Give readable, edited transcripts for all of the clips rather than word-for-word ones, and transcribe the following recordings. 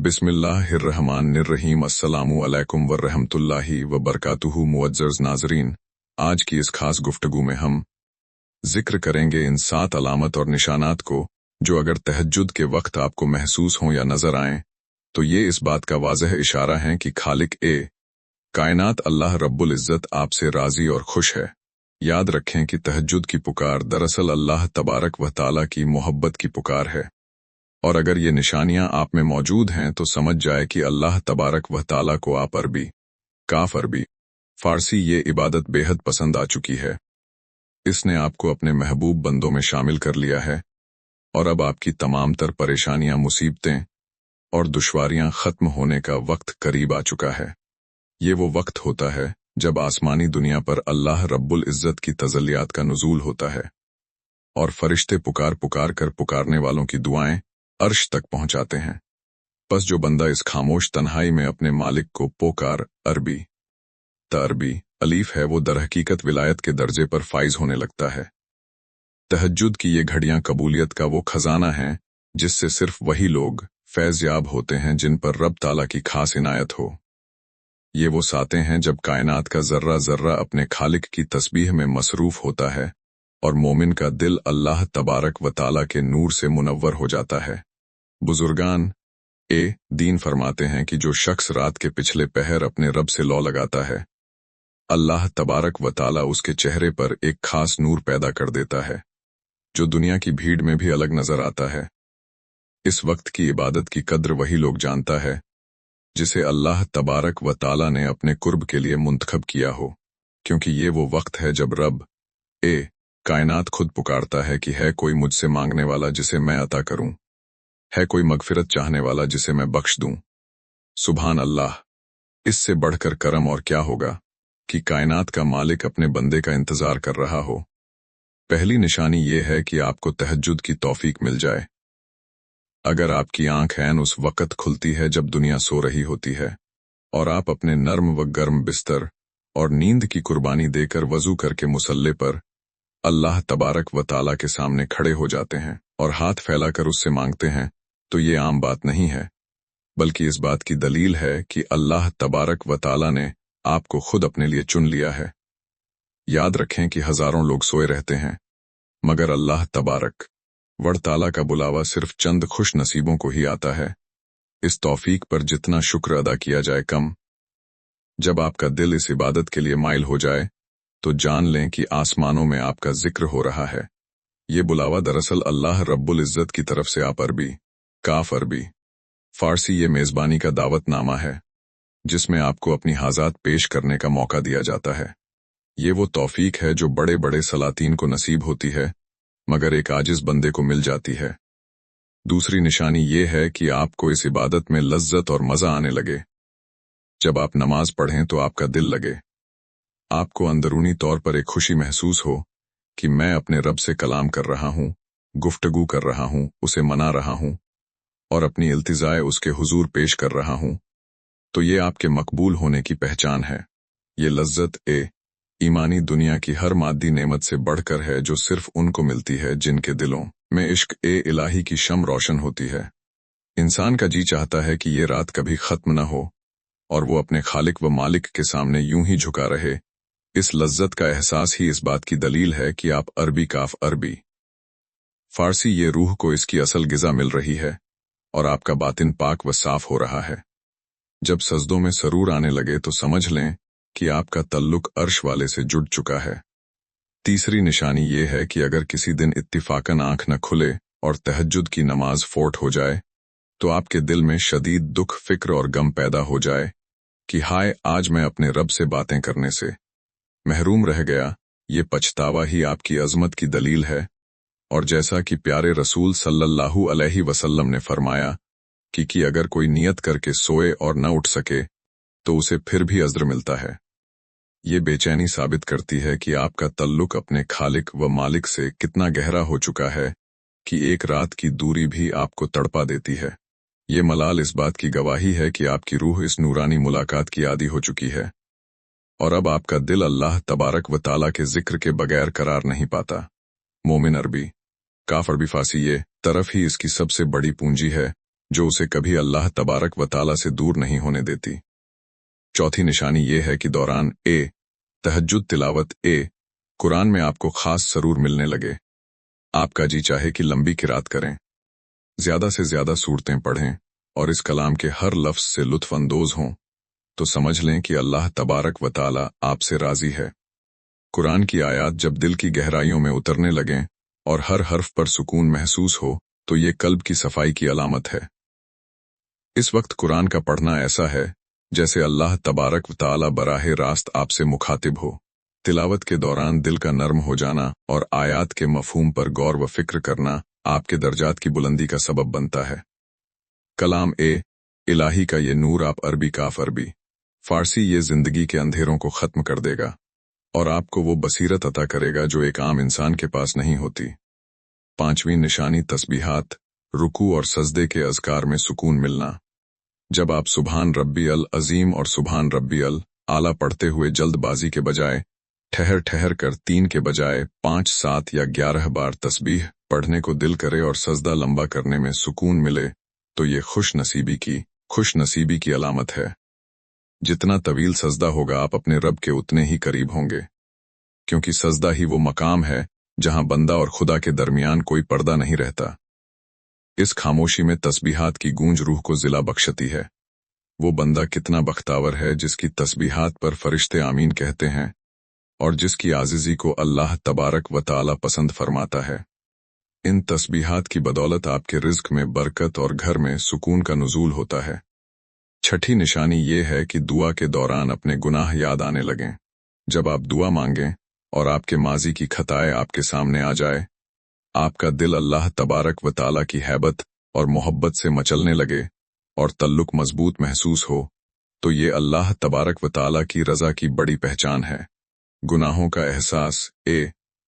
बिस्मिल्लाहिर्रहमानिर्रहीम। अस्सलामु अलैकुम वरहमतुल्लाहि वबरकातुहू। मुअज्जज़ नाज़रीन, आज की इस खास गुफ्तगू में हम जिक्र करेंगे इन 7 अलामत और निशानात को जो अगर तहज्जुद के वक्त आपको महसूस हों या नजर आएं तो ये इस बात का वाज़ह इशारा है कि खालिक कायनात अल्लाह रब्बुल इज़्ज़त आपसे राज़ी और खुश है। याद रखें कि तहज्जुद की पुकार दरअसल अल्लाह तबारक व तआला की मोहब्बत की पुकार है, और अगर ये निशानियां आप में मौजूद हैं तो समझ जाए कि अल्लाह तबारक व तआला को आप अरबी, फारसी ये इबादत बेहद पसंद आ चुकी है। इसने आपको अपने महबूब बंदों में शामिल कर लिया है और अब आपकी तमाम तर परेशानियां, मुसीबतें और दुश्वारियां खत्म होने का वक्त करीब आ चुका है। ये वो वक्त होता है जब आसमानी दुनिया पर अल्लाह रब्बुल इज़्ज़त की तजल्लियात का नुज़ूल होता है और फरिश्ते पुकार पुकार कर पुकारने वालों की दुआएं अर्श तक पहुंचाते हैं। बस जो बंदा इस खामोश तन्हाई में अपने मालिक को पोकार अरबी अलीफ है, वो दरहकीकत विलायत के दर्जे पर फाइज होने लगता है। तहज्जुद की ये घड़ियां कबूलियत का वो खजाना है जिससे सिर्फ वही लोग फैज़याब होते हैं जिन पर रब ताला की खास इनायत हो। ये वो सातें हैं जब कायनात का जर्रा जर्रा अपने खालिक की तस्बीह में मसरूफ होता है और मोमिन का दिल अल्लाह तबारक व ताला के नूर से मुनव्वर हो जाता है। बुजुर्गान दीन फरमाते हैं कि जो शख्स रात के पिछले पहर अपने रब से लौ लगाता है, अल्लाह तबारक व ताला उसके चेहरे पर एक खास नूर पैदा कर देता है जो दुनिया की भीड़ में भी अलग नजर आता है। इस वक्त की इबादत की कद्र वही लोग जानता है जिसे अल्लाह तबारक व ताला ने अपने कुर्ब के लिए मुंतखब किया हो, क्योंकि ये वो वक्त है जब रब कायनात खुद पुकारता है कि है कोई मुझसे मांगने वाला जिसे मैं अता करूं, है कोई मगफिरत चाहने वाला जिसे मैं बख्श दूं। सुभान अल्लाह, इससे बढ़कर करम और क्या होगा कि कायनात का मालिक अपने बंदे का इंतजार कर रहा हो। पहली निशानी ये है कि आपको तहज्जुद की तौफीक मिल जाए। अगर आपकी आंख ऐन उस वक्त खुलती है जब दुनिया सो रही होती है और आप अपने नर्म व गर्म बिस्तर और नींद की कुर्बानी देकर वजू करके मुसल्ले पर अल्लाह तबारक व ताला के सामने खड़े हो जाते हैं और हाथ फैलाकर उससे मांगते हैं, तो ये आम बात नहीं है, बल्कि इस बात की दलील है कि अल्लाह तबारक व ताला ने आपको खुद अपने लिए चुन लिया है। याद रखें कि हजारों लोग सोए रहते हैं, मगर अल्लाह तबारक व ताला का बुलावा सिर्फ चंद खुश नसीबों को ही आता है। इस तौफीक पर जितना शुक्र अदा किया जाए कम। जब आपका दिल इस इबादत के लिए माइल हो जाए तो जान लें कि आसमानों में आपका जिक्र हो रहा है। ये बुलावा दरअसल अल्लाह रब्बुल इज़्ज़त की तरफ से आप अरबी, फारसी ये मेज़बानी का दावतनामा है जिसमें आपको अपनी हाजात पेश करने का मौका दिया जाता है। ये वो तौफीक है जो बड़े बड़े सलातीन को नसीब होती है मगर एक आजिज बंदे को मिल जाती है। दूसरी निशानी ये है कि आपको इस इबादत में लज्जत और मजा आने लगे। जब आप नमाज पढ़ें तो आपका दिल लगे, आपको अंदरूनी तौर पर एक खुशी महसूस हो कि मैं अपने रब से कलाम कर रहा हूं, गुफ्तगू कर रहा हूं, उसे मना रहा हूं और अपनी इल्तिजाए उसके हुजूर पेश कर रहा हूं, तो ये आपके मकबूल होने की पहचान है। ये लज्जत ईमानी दुनिया की हर मादी नेमत से बढ़कर है जो सिर्फ उनको मिलती है जिनके दिलों में इश्क इलाही की शम रोशन होती है। इंसान का जी चाहता है कि ये रात कभी खत्म न हो और वो अपने खालिक व मालिक के सामने यूं ही झुका रहे। इस लज्जत का एहसास ही इस बात की दलील है कि आप अरबी, फारसी ये रूह को इसकी असल गिज़ा मिल रही है और आपका बातिन पाक व साफ हो रहा है। जब सजदों में सरूर आने लगे तो समझ लें कि आपका तल्लुक अर्श वाले से जुड़ चुका है। तीसरी निशानी ये है कि अगर किसी दिन इत्तिफाकन आंख न खुले और तहज्जुद की नमाज फोर्ट हो जाए तो आपके दिल में शदीद दुख, फिक्र और गम पैदा हो जाए कि हाय, आज मैं अपने रब से बातें करने से महरूम रह गया। ये पछतावा ही आपकी अजमत की दलील है, और जैसा कि प्यारे रसूल सल्लल्लाहु अलैहि वसल्लम ने फरमाया कि अगर कोई नियत करके सोए और न उठ सके तो उसे फिर भी अज्र मिलता है। ये बेचैनी साबित करती है कि आपका तल्लुक अपने खालिक व मालिक से कितना गहरा हो चुका है कि एक रात की दूरी भी आपको तड़पा देती है। ये मलाल इस बात की गवाही है कि आपकी रूह इस नूरानी मुलाकात की आदी हो चुकी है और अब आपका दिल अल्लाह तबारक व ताला के जिक्र के बगैर करार नहीं पाता। मोमिन अरबी, काफ अरबी, फारसी ये तरफ ही इसकी सबसे बड़ी पूंजी है जो उसे कभी अल्लाह तबारक व ताला से दूर नहीं होने देती। चौथी निशानी ये है कि दौरान तहज्जुद तिलावत कुरान में आपको खास सरूर मिलने लगे। आपका जी चाहे कि लंबी किरात करें, ज्यादा से ज्यादा सूरतें पढ़ें और इस कलाम के हर लफ्ज से लुत्फ अंदोज हों, तो समझ लें कि अल्लाह तबारक व ताला आपसे राजी है। कुरान की आयत जब दिल की गहराइयों में उतरने लगें और हर हर्फ पर सुकून महसूस हो, तो ये कल्ब की सफाई की अलामत है। इस वक्त कुरान का पढ़ना ऐसा है जैसे अल्लाह तबारक व ताला बराह रास्त आपसे मुखातिब हो। तिलावत के दौरान दिल का नर्म हो जाना और आयात के मफहूम पर गौर व फिक्र करना आपके दर्जात की बुलंदी का सबब बनता है। कलाम इलाही का ये नूर आप अरबी काफ अरबी फारसी ये जिंदगी के अंधेरों को खत्म कर देगा और आपको वो बसीरत अता करेगा जो एक आम इंसान के पास नहीं होती। पांचवीं निशानी तस्बीहात, रुकू और सजदे के अज़कार में सुकून मिलना। जब आप सुभान रब्बी अल अजीम और सुभान रब्बी अल आला पढ़ते हुए जल्दबाजी के बजाय ठहर ठहर कर 3 के बजाय 5, 7 या 11 बार तस्बीह पढ़ने को दिल करे और सजदा लंबा करने में सुकून मिले, तो ये खुश नसीबी की अलामत है। जितना तवील सजदा होगा आप अपने रब के उतने ही करीब होंगे, क्योंकि सजदा ही वो मकाम है जहां बंदा और खुदा के दरमियान कोई पर्दा नहीं रहता। इस खामोशी में तस्बीहात की गूंज रूह को जिला बख्शती है। वो बंदा कितना बख्तावर है जिसकी तस्बीहात पर फरिश्ते आमीन कहते हैं और जिसकी आजिज़ी को अल्लाह तबारक व ताला पसंद फरमाता है। इन तस्बीहात की बदौलत आपके रिज्क में बरकत और घर में सुकून का नुज़ूल होता है। छठी निशानी ये है कि दुआ के दौरान अपने गुनाह याद आने लगें। जब आप दुआ मांगें और आपके माजी की खताएं आपके सामने आ जाए, आपका दिल अल्लाह तबारक व ताला की हैबत और मोहब्बत से मचलने लगे और तल्लुक मजबूत महसूस हो, तो ये अल्लाह तबारक व ताला की रज़ा की बड़ी पहचान है। गुनाहों का एहसास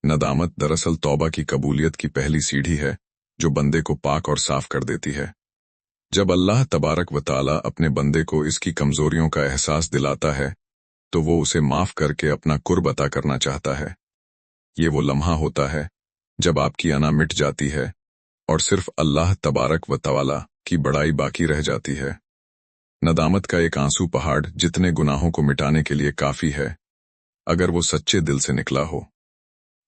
नदामत दरअसल तौबा की कबूलियत की पहली सीढ़ी है जो बंदे को पाक और साफ कर देती है। जब अल्लाह तबारक व ताला अपने बंदे को इसकी कमजोरियों का एहसास दिलाता है, तो वो उसे माफ करके अपना कुर्ब अता करना चाहता है। ये वो लम्हा होता है जब आपकी अना मिट जाती है और सिर्फ अल्लाह तबारक व ताला की बड़ाई बाकी रह जाती है। नदामत का एक आंसू पहाड़ जितने गुनाहों को मिटाने के लिए काफी है, अगर वो सच्चे दिल से निकला हो।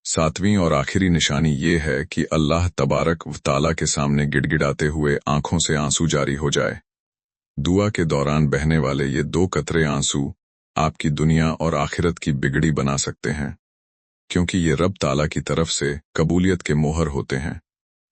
सातवीं और आखिरी निशानी ये है कि अल्लाह तबारक व ताला के सामने गिड़गिड़ाते हुए आंखों से आंसू जारी हो जाए। दुआ के दौरान बहने वाले ये 2 कतरे आंसू आपकी दुनिया और आखिरत की बिगड़ी बना सकते हैं, क्योंकि ये रब ताला की तरफ से कबूलियत के मोहर होते हैं।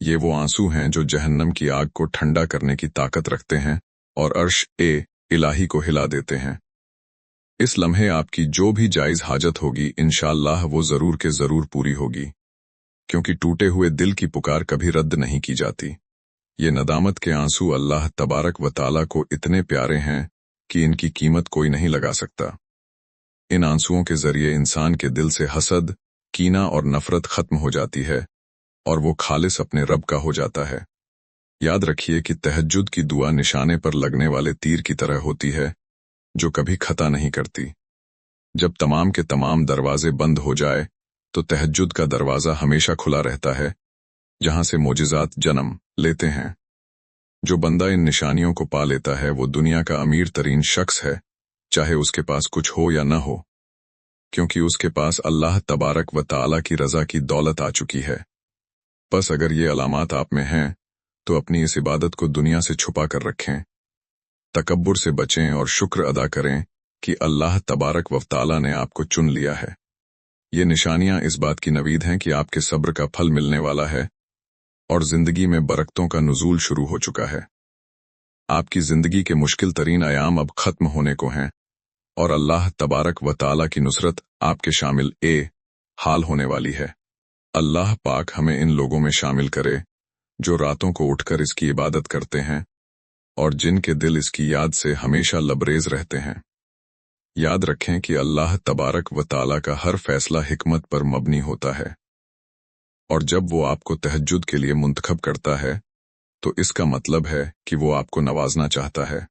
ये वो आंसू हैं जो जहन्नम की आग को ठंडा करने की ताकत रखते हैं और अर्श इलाही को हिला देते हैं। इस लम्हे आपकी जो भी जायज हाजत होगी इंशाअल्लाह वो जरूर के जरूर पूरी होगी, क्योंकि टूटे हुए दिल की पुकार कभी रद्द नहीं की जाती। ये नदामत के आंसू अल्लाह तबारक व ताला को इतने प्यारे हैं कि इनकी कीमत कोई नहीं लगा सकता। इन आंसुओं के जरिए इंसान के दिल से हसद, कीना और नफरत खत्म हो जाती है और वो खालिस अपने रब का हो जाता है। याद रखिए कि तहज्जुद की दुआ निशाने पर लगने वाले तीर की तरह होती है जो कभी खता नहीं करती। जब तमाम के तमाम दरवाजे बंद हो जाए तो तहज्जुद का दरवाजा हमेशा खुला रहता है, जहां से मोजिज़ात जन्म लेते हैं। जो बंदा इन निशानियों को पा लेता है वो दुनिया का अमीर तरीन शख्स है, चाहे उसके पास कुछ हो या न हो, क्योंकि उसके पास अल्लाह तबारक व ताला की रजा की दौलत आ चुकी है। बस अगर ये अलामात आप में हैं तो अपनी इस इबादत को दुनिया से छुपा कर रखें, तकब्बुर से बचें और शुक्र अदा करें कि अल्लाह तबारक व ताला ने आपको चुन लिया है। ये निशानियां इस बात की नवीद हैं कि आपके सब्र का फल मिलने वाला है और जिंदगी में बरकतों का नुज़ूल शुरू हो चुका है। आपकी जिंदगी के मुश्किल तरीन अयाम अब खत्म होने को हैं और अल्लाह तबारक व ताला की नुसरत आपके शामिल हाल होने वाली है। अल्लाह पाक हमें इन लोगों में शामिल करे जो रातों को उठकर इसकी इबादत करते हैं और जिनके दिल इसकी याद से हमेशा लबरेज रहते हैं। याद रखें कि अल्लाह तबारक व ताला का हर फैसला हिकमत पर मबनी होता है, और जब वो आपको तहज्जुद के लिए मुंतखब करता है तो इसका मतलब है कि वो आपको नवाजना चाहता है।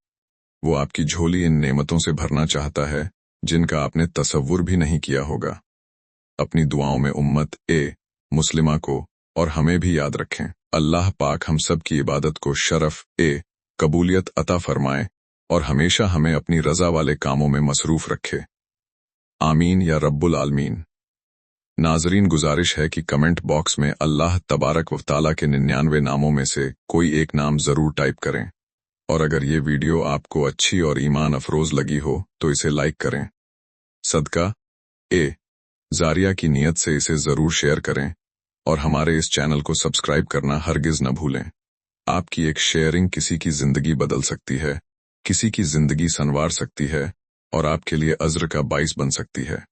वो आपकी झोली इन नेमतों से भरना चाहता है जिनका आपने तसव्वुर भी नहीं किया होगा। अपनी दुआओं में उम्मत मुस्लिमा को और हमें भी याद रखें। अल्लाह पाक हम सब की इबादत को शरफ कबूलियत अता फरमाए और हमेशा हमें अपनी रजा वाले कामों में मसरूफ रखे। आमीन या रब्बुल आलमीन। नाजरीन, गुजारिश है कि कमेंट बॉक्स में अल्लाह तबारक व तआला के 99 नामों में से कोई एक नाम जरूर टाइप करें, और अगर ये वीडियो आपको अच्छी और ईमान अफरोज लगी हो तो इसे लाइक करें। सदका जारिया की नीयत से इसे जरूर शेयर करें और हमारे इस चैनल को सब्सक्राइब करना हरगिज न भूलें। आपकी एक शेयरिंग किसी की जिंदगी बदल सकती है, किसी की जिंदगी संवार सकती है और आपके लिए अज्र का बाइस बन सकती है।